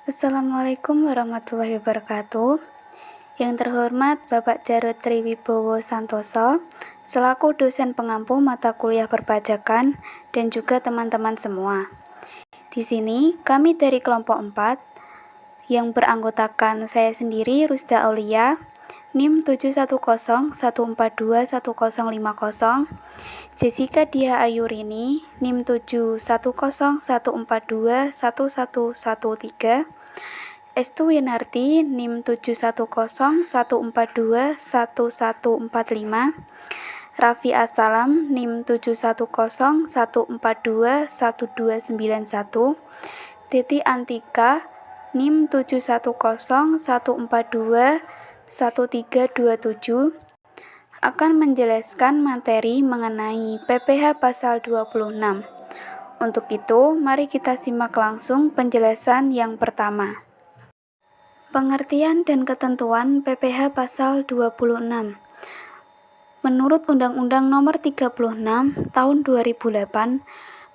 Assalamualaikum warahmatullahi wabarakatuh. Yang terhormat Bapak Jarod Triwibowo Santoso, selaku dosen pengampu mata kuliah perpajakan dan juga teman-teman semua. Di sini kami dari kelompok 4 yang beranggotakan saya sendiri Rusda Aulia, NIM 71014215050, Jessica Dia Ayurini, NIM 71014211113, Estu Winarti, NIM 71014211145, Raffi Assalam, NIM 71014211291, Titi Antika, NIM 71014211327, akan menjelaskan materi mengenai PPh pasal 26. Untuk itu, mari kita simak langsung penjelasan yang pertama. Pengertian dan ketentuan PPh pasal 26. Menurut Undang-Undang Nomor 36 Tahun 2008,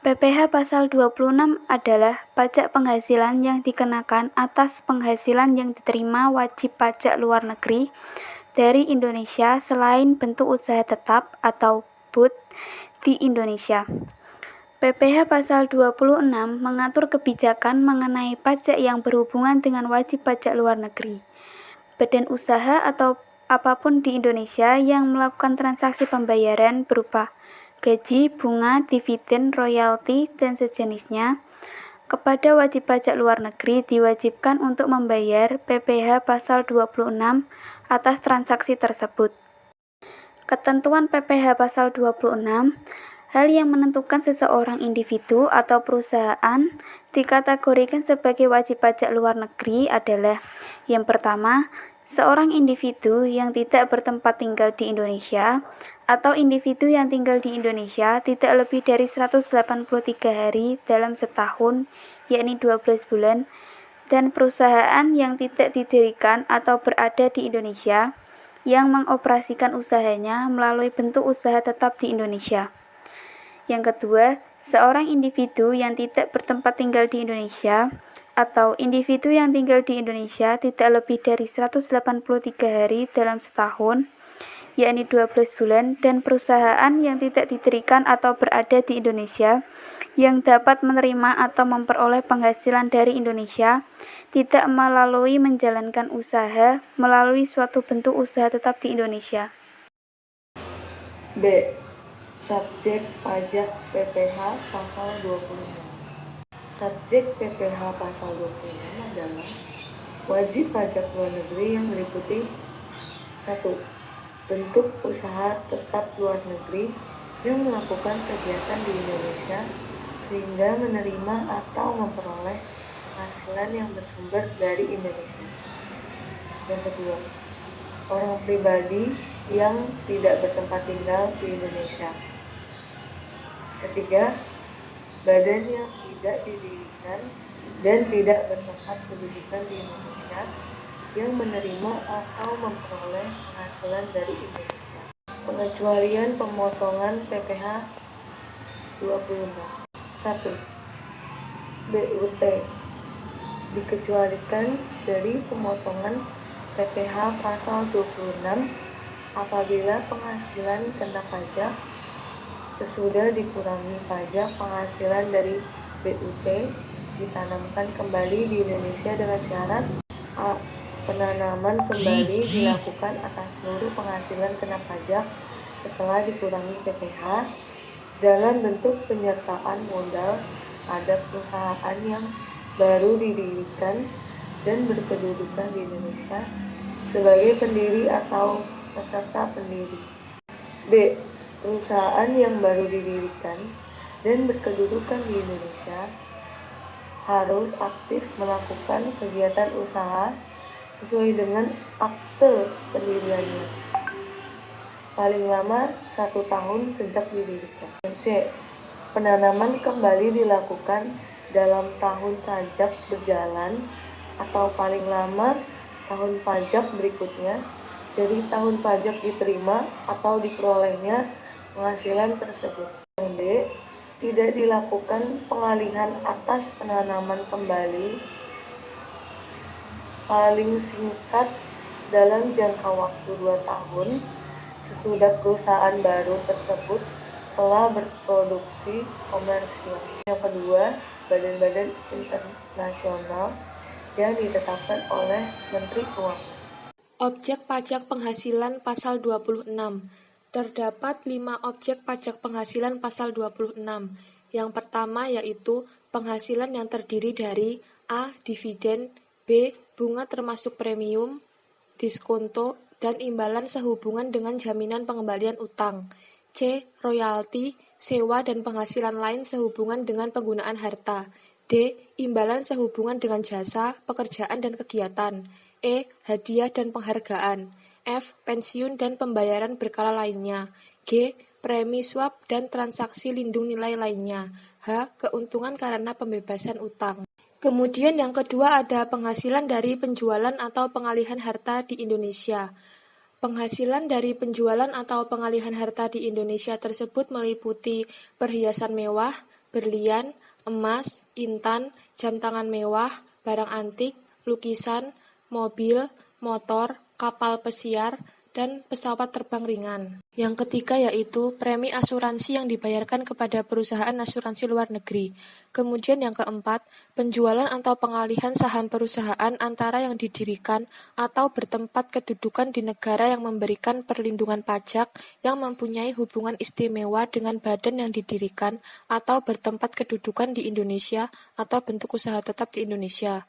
PPh pasal 26 adalah pajak penghasilan yang dikenakan atas penghasilan yang diterima wajib pajak luar negeri dari Indonesia selain bentuk usaha tetap atau BUT di Indonesia. PPh pasal 26 mengatur kebijakan mengenai pajak yang berhubungan dengan wajib pajak luar negeri. Badan usaha atau apapun di Indonesia yang melakukan transaksi pembayaran berupa gaji, bunga, dividen, royalti, dan sejenisnya kepada wajib pajak luar negeri diwajibkan untuk membayar PPh pasal 26 atas transaksi tersebut. Ketentuan PPh pasal 26, hal yang menentukan seseorang individu atau perusahaan dikategorikan sebagai wajib pajak luar negeri adalah: yang pertama, seorang individu yang tidak bertempat tinggal di Indonesia atau individu yang tinggal di Indonesia tidak lebih dari 183 hari dalam setahun, yakni 12 bulan, dan perusahaan yang tidak didirikan atau berada di Indonesia yang mengoperasikan usahanya melalui bentuk usaha tetap di Indonesia. Yang kedua, seorang individu yang tidak bertempat tinggal di Indonesia atau individu yang tinggal di Indonesia tidak lebih dari 183 hari dalam setahun, yakni 12 bulan, dan perusahaan yang tidak didirikan atau berada di Indonesia yang dapat menerima atau memperoleh penghasilan dari Indonesia tidak melalui menjalankan usaha melalui suatu bentuk usaha tetap di Indonesia. B. Subjek pajak PPh pasal 26. Subjek PPh pasal 26 adalah wajib pajak luar negeri yang meliputi 1. Bentuk usaha tetap luar negeri yang melakukan kegiatan di Indonesia sehingga menerima atau memperoleh penghasilan yang bersumber dari Indonesia. Yang kedua, orang pribadi yang tidak bertempat tinggal di Indonesia. Ketiga, badan yang tidak didirikan dan tidak bertempat kedudukan di Indonesia yang menerima atau memperoleh penghasilan dari Indonesia. Pengecualian pemotongan PPh 26. 1. BUT dikecualikan dari pemotongan PPh pasal 26 apabila penghasilan kena pajak sesudah dikurangi pajak penghasilan dari BUT ditanamkan kembali di Indonesia dengan syarat: A. Penanaman kembali dilakukan atas seluruh penghasilan kena pajak setelah dikurangi PPh dalam bentuk penyertaan modal pada perusahaan yang baru didirikan dan berkedudukan di Indonesia sebagai pendiri atau peserta pendiri. B. Perusahaan yang baru didirikan dan berkedudukan di Indonesia harus aktif melakukan kegiatan usaha sesuai dengan akte pendiriannya, paling lama 1 tahun sejak didirikan. C. Penanaman kembali dilakukan dalam tahun pajak berjalan atau paling lama tahun pajak berikutnya dari tahun pajak diterima atau diperolehnya penghasilan tersebut. Yang D. Tidak dilakukan pengalihan atas penanaman kembali paling singkat dalam jangka waktu 2 tahun sesudah perusahaan baru tersebut telah berproduksi komersial. Yang kedua, badan-badan internasional yang ditetapkan oleh Menteri Keuangan. Objek pajak penghasilan Pasal 26. Terdapat 5 objek pajak penghasilan Pasal 26. Yang pertama yaitu penghasilan yang terdiri dari A. Dividen, B. Bunga termasuk premium, diskonto, dan imbalan sehubungan dengan jaminan pengembalian utang. C. Royalti, sewa dan penghasilan lain sehubungan dengan penggunaan harta. D. Imbalan sehubungan dengan jasa, pekerjaan, dan kegiatan. E. Hadiah dan penghargaan. F. Pensiun dan pembayaran berkala lainnya. G. Premi swap dan transaksi lindung nilai lainnya. H. Keuntungan karena pembebasan utang. Kemudian yang kedua ada penghasilan dari penjualan atau pengalihan harta di Indonesia. Penghasilan dari penjualan atau pengalihan harta di Indonesia tersebut meliputi perhiasan mewah, berlian, emas, intan, jam tangan mewah, barang antik, lukisan, mobil, motor, kapal pesiar, dan pesawat terbang ringan. Yang ketiga yaitu premi asuransi yang dibayarkan kepada perusahaan asuransi luar negeri. Kemudian yang keempat, penjualan atau pengalihan saham perusahaan antara yang didirikan atau bertempat kedudukan di negara yang memberikan perlindungan pajak yang mempunyai hubungan istimewa dengan badan yang didirikan atau bertempat kedudukan di Indonesia atau bentuk usaha tetap di Indonesia.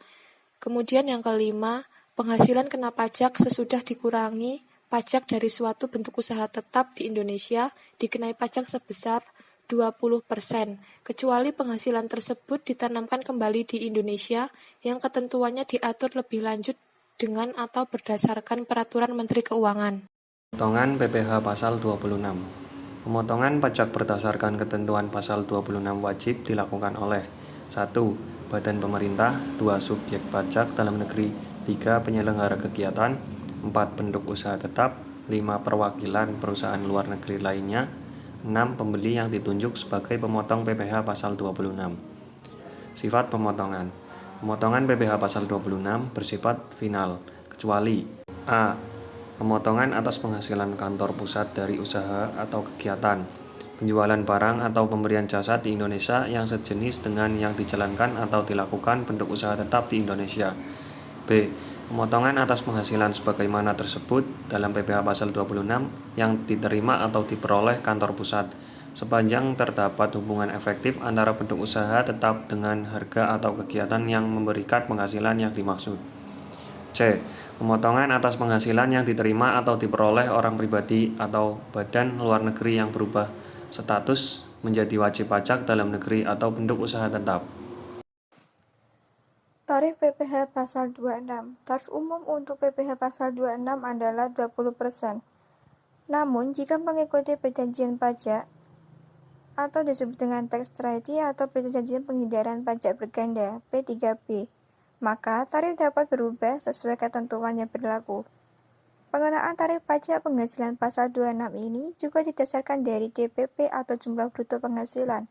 Kemudian yang kelima, penghasilan kena pajak sesudah dikurangi pajak dari suatu bentuk usaha tetap di Indonesia dikenai pajak sebesar 20%, kecuali penghasilan tersebut ditanamkan kembali di Indonesia yang ketentuannya diatur lebih lanjut dengan atau berdasarkan Peraturan Menteri Keuangan. Pemotongan PPh Pasal 26. Pemotongan pajak berdasarkan ketentuan Pasal 26 wajib dilakukan oleh 1. Badan pemerintah, 2. Subjek pajak dalam negeri, 3. Penyelenggara kegiatan, 4. Penduduk usaha tetap, 5. Perwakilan perusahaan luar negeri lainnya, 6. Pembeli yang ditunjuk sebagai pemotong PPh Pasal 26. Sifat pemotongan. Pemotongan PPh Pasal 26 bersifat final, kecuali A. Pemotongan atas penghasilan kantor pusat dari usaha atau kegiatan, penjualan barang atau pemberian jasa di Indonesia yang sejenis dengan yang dijalankan atau dilakukan penduduk usaha tetap di Indonesia. B. Pemotongan atas penghasilan sebagaimana tersebut dalam PPh Pasal 26 yang diterima atau diperoleh kantor pusat, sepanjang terdapat hubungan efektif antara penduduk usaha tetap dengan harga atau kegiatan yang memberikan penghasilan yang dimaksud. C. Pemotongan atas penghasilan yang diterima atau diperoleh orang pribadi atau badan luar negeri yang berubah status menjadi wajib pajak dalam negeri atau penduduk usaha tetap. Tarif PPh Pasal 26. Tarif umum untuk PPh Pasal 26 adalah 20%. Namun, jika mengikuti perjanjian pajak atau disebut dengan tax treaty atau perjanjian penghindaran pajak berganda P3B, maka tarif dapat berubah sesuai ketentuan yang berlaku. Pengenaan tarif pajak penghasilan Pasal 26 ini juga didasarkan dari DPP atau jumlah bruto penghasilan.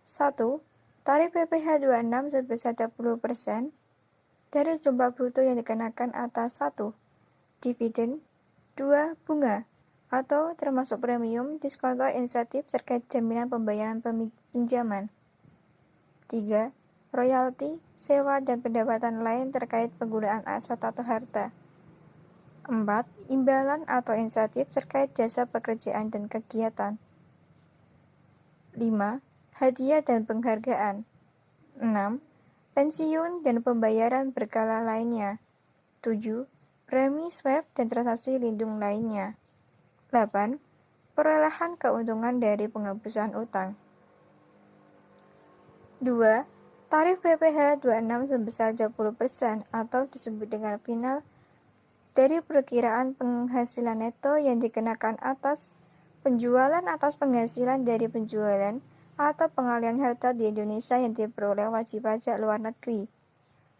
1. Tarif PPh 26 sebesar 20% dari jumlah bruto yang dikenakan atas 1. Dividen, 2. Bunga, atau termasuk premium, diskonto, insentif terkait jaminan pembayaran pinjaman. 3. Royalti, sewa, dan pendapatan lain terkait penggunaan aset atau harta. 4. Imbalan atau insentif terkait jasa pekerjaan dan kegiatan. 5. Hadiah dan penghargaan. 6. Pensiun dan pembayaran berkala lainnya. 7. Premi swap dan transaksi lindung lainnya. 8. Perolehan keuntungan dari penghapusan utang. 2. Tarif PPh 26 sebesar 20% atau disebut dengan final dari perkiraan penghasilan neto yang dikenakan atas penjualan atas penghasilan dari penjualan atau pengalihan harta di Indonesia yang diperoleh wajib pajak luar negeri.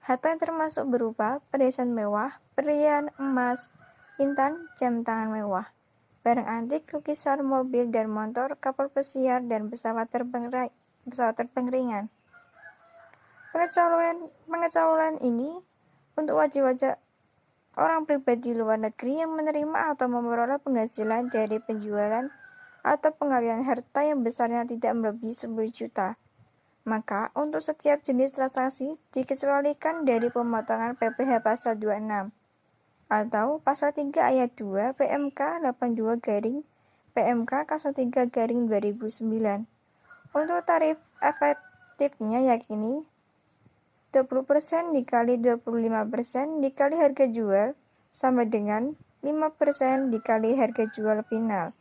Harta yang termasuk berupa perhiasan mewah, berlian, emas, intan, jam tangan mewah, barang antik, lukisan, mobil dan motor, kapal pesiar, dan pesawat terbang ringan. Pengecualian ini untuk wajib pajak orang pribadi luar negeri yang menerima atau memperoleh penghasilan dari penjualan atau pengalihan harta yang besarnya tidak melebihi 10 juta. Maka, untuk setiap jenis transaksi dikecualikan dari pemotongan PPh pasal 26 atau pasal 3 ayat 2 PMK 82 garing PMK 03 garing 2009. Untuk tarif efektifnya yakni 20% dikali 25% dikali harga jual sama dengan 5% dikali harga jual final.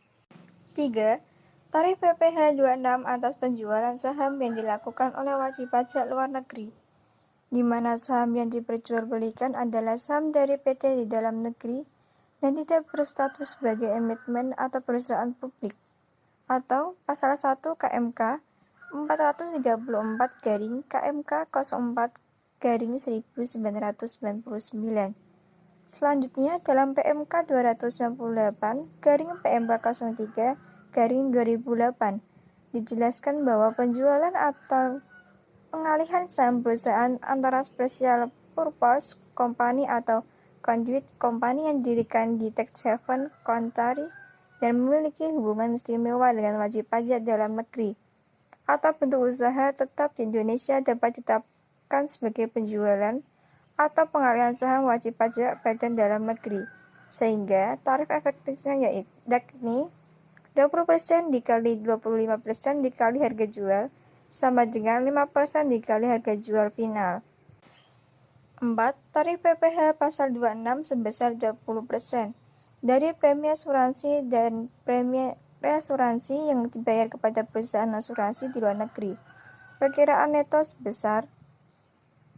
3. Tarif PPh 26 atas penjualan saham yang dilakukan oleh wajib pajak luar negeri, di mana saham yang diperjualbelikan adalah saham dari PT di dalam negeri dan tidak berstatus sebagai emiten atau perusahaan publik, atau pasal 1 KMK 434 garing KMK 04 garing 1999. Selanjutnya dalam PMK 298 garing PMK 03 garing 2008 dijelaskan bahwa penjualan atau pengalihan saham perusahaan antara special purpose company atau conduit company yang didirikan di tax haven country dan memiliki hubungan istimewa dengan wajib pajak dalam negeri atau bentuk usaha tetap di Indonesia dapat ditetapkan sebagai penjualan atau pengalihan saham wajib pajak badan dalam negeri, sehingga tarif efektifnya yakni 20% dikali 25% dikali harga jual sama dengan 5% dikali harga jual final. 4. Tarif PPh pasal 26 sebesar 20% dari premi asuransi dan premi reasuransi yang dibayar kepada perusahaan asuransi di luar negeri. Perkiraan neto sebesar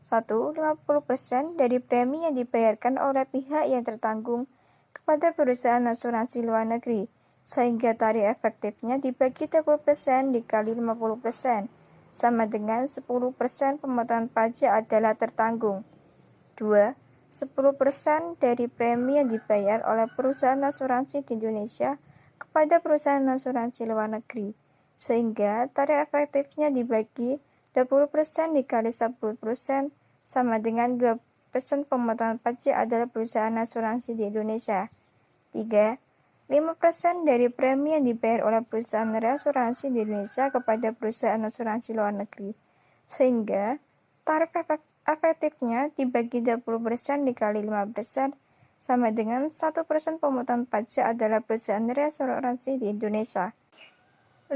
1. 50% dari premi yang dibayarkan oleh pihak yang tertanggung kepada perusahaan asuransi luar negeri, sehingga tarif efektifnya dibagi 20% dikali 50%, sama dengan 10% pemotongan pajak adalah tertanggung. 2. 10% dari premi yang dibayar oleh perusahaan asuransi di Indonesia kepada perusahaan asuransi luar negeri, sehingga tarif efektifnya dibagi 20% dikali 10% sama dengan 2% pemotongan pajak adalah perusahaan asuransi di Indonesia. 3. 5% dari premi yang dibayar oleh perusahaan reasuransi di Indonesia kepada perusahaan asuransi luar negeri, sehingga tarif efektifnya dibagi 20% dikali 5% sama dengan 1% pemotongan pajak adalah perusahaan reasuransi di Indonesia. 5.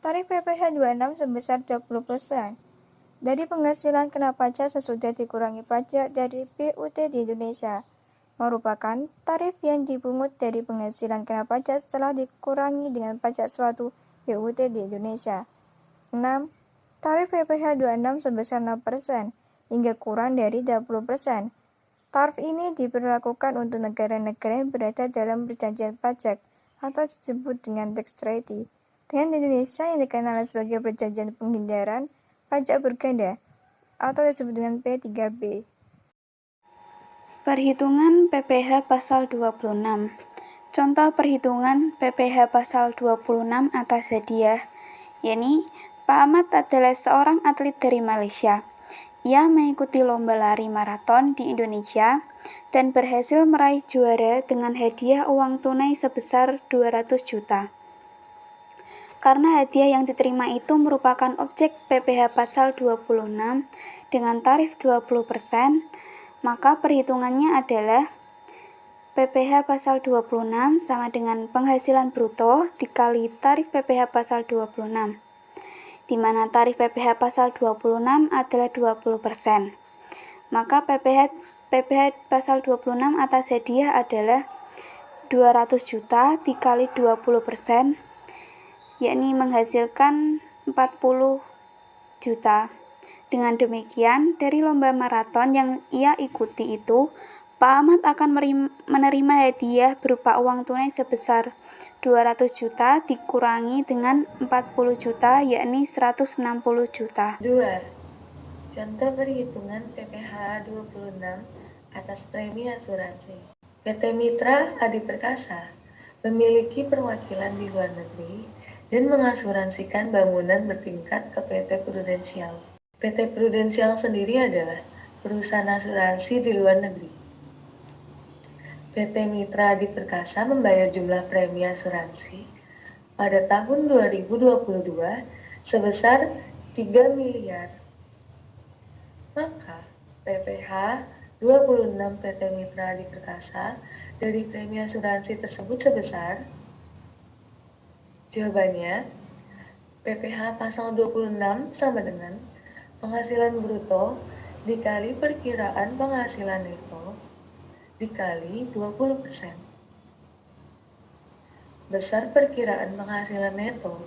Tarif PPh 26 sebesar 20% dari penghasilan kena pajak sesudah dikurangi pajak dari BUT di Indonesia, merupakan tarif yang dipungut dari penghasilan kena pajak setelah dikurangi dengan pajak suatu BUT di Indonesia. 6. Tarif PPh 26 sebesar 6% hingga kurang dari 20%. Tarif ini diberlakukan untuk negara-negara yang berada dalam perjanjian pajak atau disebut dengan tax treaty dengan Indonesia yang dikenal sebagai perjanjian penghindaran pajak berganda atau disebut dengan P3B. Perhitungan PPh pasal 26. Contoh perhitungan PPh pasal 26 atas hadiah, yakni Pak Ahmad adalah seorang atlet dari Malaysia. Ia mengikuti lomba lari maraton di Indonesia dan berhasil meraih juara dengan hadiah uang tunai sebesar 200 juta. Karena hadiah yang diterima itu merupakan objek PPh pasal 26 dengan tarif 20%, maka perhitungannya adalah PPh pasal 26 sama dengan penghasilan bruto dikali tarif PPh pasal 26. Di mana tarif PPh pasal 26 adalah 20%. Maka PPh pasal 26 atas hadiah adalah 200 juta dikali 20%, yakni menghasilkan 40 juta. Dengan demikian, dari lomba maraton yang ia ikuti itu, Pak Ahmad akan menerima hadiah berupa uang tunai sebesar 200 juta dikurangi dengan 40 juta, yakni 160 juta. 2. Contoh perhitungan PPh 26 atas premi asuransi. PT Mitra Adi Perkasa memiliki perwakilan di luar negeri dan mengasuransikan bangunan bertingkat ke PT Prudensial. PT Prudensial sendiri adalah perusahaan asuransi di luar negeri. PT Mitra Adi Perkasa membayar jumlah premi asuransi pada tahun 2022 sebesar 3 miliar. Maka PPh 26 PT Mitra Adi Perkasa dari premi asuransi tersebut sebesar, jawabannya PPh pasal 26 sama dengan penghasilan bruto dikali perkiraan penghasilan neto dikali 20%. Besar perkiraan penghasilan neto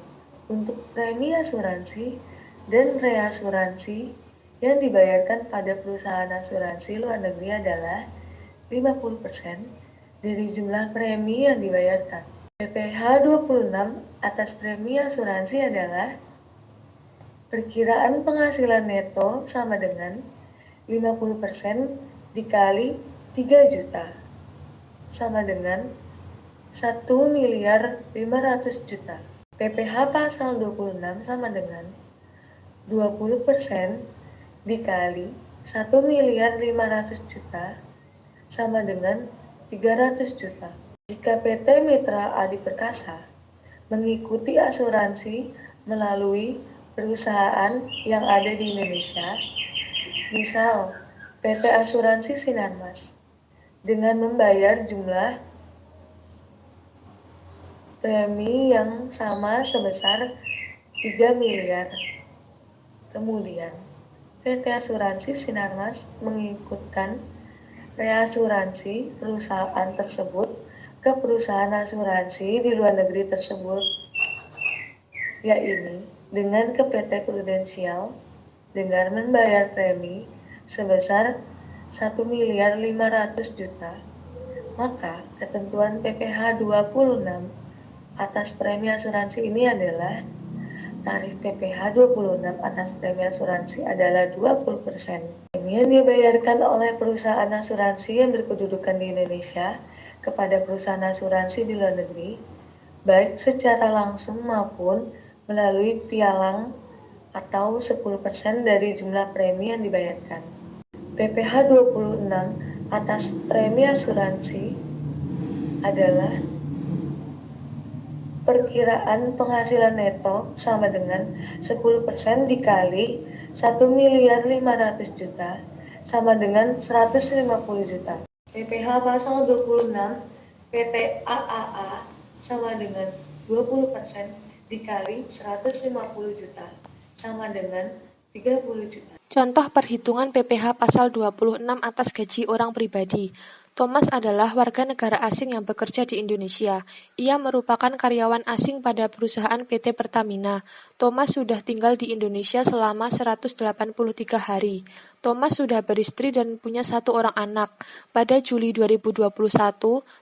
untuk premi asuransi dan reasuransi yang dibayarkan pada perusahaan asuransi luar negeri adalah 50% dari jumlah premi yang dibayarkan. PPh 26 atas premi asuransi adalah perkiraan penghasilan neto sama dengan 50% dikali 3 juta sama dengan 1 miliar 500 juta. PPh pasal 26 sama dengan 20% dikali 1 miliar 500 juta sama dengan 300 juta. Jika PT Mitra Adi Perkasa mengikuti asuransi melalui perusahaan yang ada di Indonesia, misal PT Asuransi Sinarmas, dengan membayar jumlah premi yang sama sebesar 3 miliar. Kemudian, PT Asuransi Sinarmas mengikutkan reasuransi perusahaan tersebut ke perusahaan asuransi di luar negeri tersebut, yaitu dengan ke PT Prudensial dengan membayar premi sebesar 1 miliar 500 juta, maka ketentuan PPh 26 atas premi asuransi ini adalah tarif PPh 26 atas premi asuransi adalah 20%. Premi yang dibayarkan oleh perusahaan asuransi yang berkedudukan di Indonesia kepada perusahaan asuransi di luar negeri, baik secara langsung maupun melalui pialang atau 10% dari jumlah premi yang dibayarkan. PPh 26 atas premi asuransi adalah perkiraan penghasilan neto sama dengan 10% dikali 1 miliar 500 juta sama dengan 150 juta. PPh pasal 26 PT AAA sama dengan 20% dikali 150 juta sama dengan 30 juta. Contoh perhitungan PPh pasal 26 atas gaji orang pribadi. Thomas adalah warga negara asing yang bekerja di Indonesia. Ia merupakan karyawan asing pada perusahaan PT Pertamina. Thomas sudah tinggal di Indonesia selama 183 hari. Thomas sudah beristri dan punya 1 orang anak. Pada Juli 2021,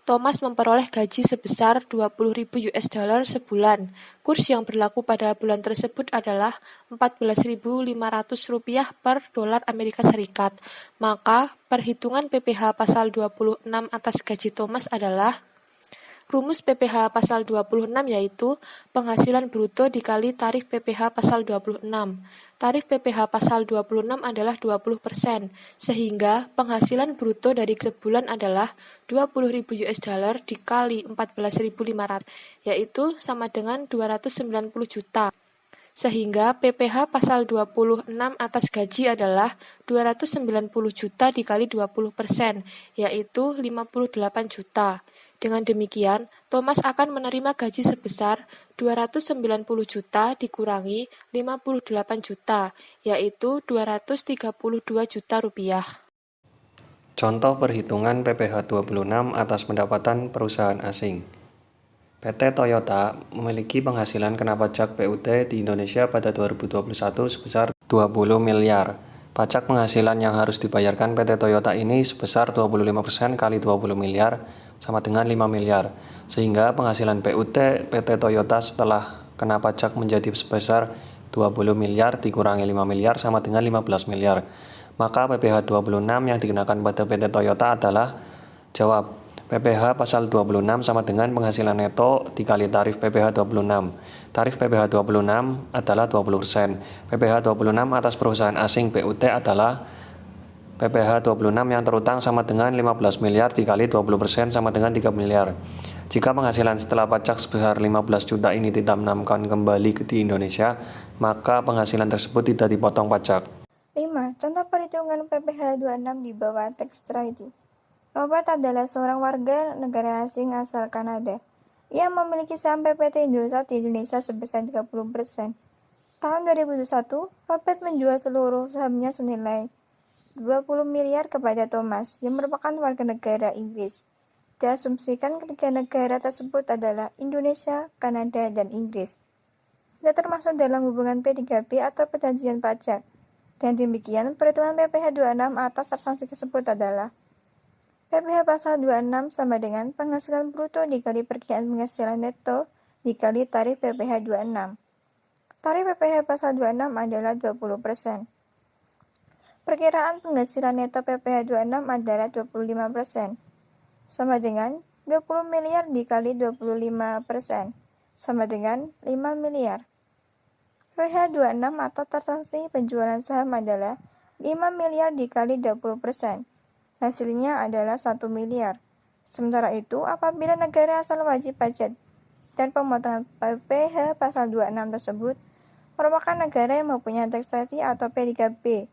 Thomas memperoleh gaji sebesar $20.000 sebulan. Kurs yang berlaku pada bulan tersebut adalah Rp14.500 per dolar Amerika Serikat. Maka, perhitungan PPh pasal 26 atas gaji Thomas adalah rumus PPh pasal 26 yaitu penghasilan bruto dikali tarif PPh pasal 26. Tarif PPh pasal 26 adalah 20%, sehingga penghasilan bruto dari sebulan adalah $20.000 dikali 14.500, yaitu sama dengan 290 juta. Sehingga PPh pasal 26 atas gaji adalah 290 juta dikali 20%, yaitu 58 juta. Dengan demikian, Thomas akan menerima gaji sebesar 290 juta dikurangi 58 juta, yaitu 232 juta rupiah. Contoh perhitungan PPh 26 atas pendapatan perusahaan asing. PT Toyota memiliki penghasilan kena pajak PUT di Indonesia pada 2021 sebesar 20 miliar. Pajak penghasilan yang harus dibayarkan PT Toyota ini sebesar 25% kali 20 miliar sama dengan 5 miliar. Sehingga penghasilan PUT PT Toyota setelah kena pajak menjadi sebesar 20 miliar dikurangi 5 miliar sama dengan 15 miliar. Maka PPh 26 yang dikenakan pada PT Toyota adalah, jawab, PPh pasal 26 sama dengan penghasilan neto dikali tarif PPh 26. Tarif PPh 26 adalah 20%. PPh 26 atas perusahaan asing PUT adalah PPh 26 yang terutang sama dengan 15 miliar dikali 20% sama dengan 3 miliar. Jika penghasilan setelah pajak sebesar 15 juta ini ditanamkan kembali di Indonesia, maka penghasilan tersebut tidak dipotong pajak. 5. Contoh perhitungan PPh 26 di bawah teks ini. Robert adalah seorang warga negara asing asal Kanada. Ia memiliki saham PPT Indosat di Indonesia sebesar 30%. Tahun 2021, Robert menjual seluruh sahamnya senilai 20 miliar kepada Thomas, yang merupakan warga negara Inggris. Diasumsikan ketiga negara tersebut adalah Indonesia, Kanada, dan Inggris. Tidak termasuk dalam hubungan P3P atau perjanjian pajak. Dan demikian, perhitungan PPh 26 atas transaksi tersebut adalah PPh pasal 26 sama dengan penghasilan bruto dikali perkiraan penghasilan neto dikali tarif PPh 26. Tarif PPh pasal 26 adalah 20%. Perkiraan penghasilan neto PPh 26 adalah 25%. Sama dengan 20 miliar dikali 25%, sama dengan 5 miliar. PPh 26 atau transaksi penjualan saham adalah 5 miliar dikali 20%. Hasilnya adalah 1 miliar. Sementara itu, apabila negara asal wajib pajak dan pemotongan PPh pasal 26 tersebut merupakan negara yang mempunyai tax treaty atau P3P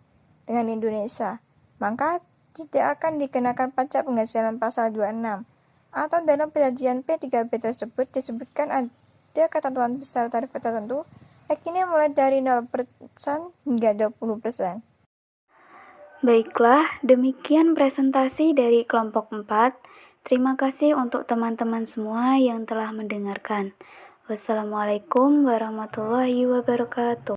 dengan Indonesia, maka tidak akan dikenakan pajak penghasilan pasal 26, atau dalam perjanjian P3P tersebut disebutkan ada ketentuan besar tarif tertentu, yakni mulai dari 0% hingga 20%. Baiklah, demikian presentasi dari kelompok 4. Terima kasih untuk teman-teman semua yang telah mendengarkan. Wassalamualaikum warahmatullahi wabarakatuh.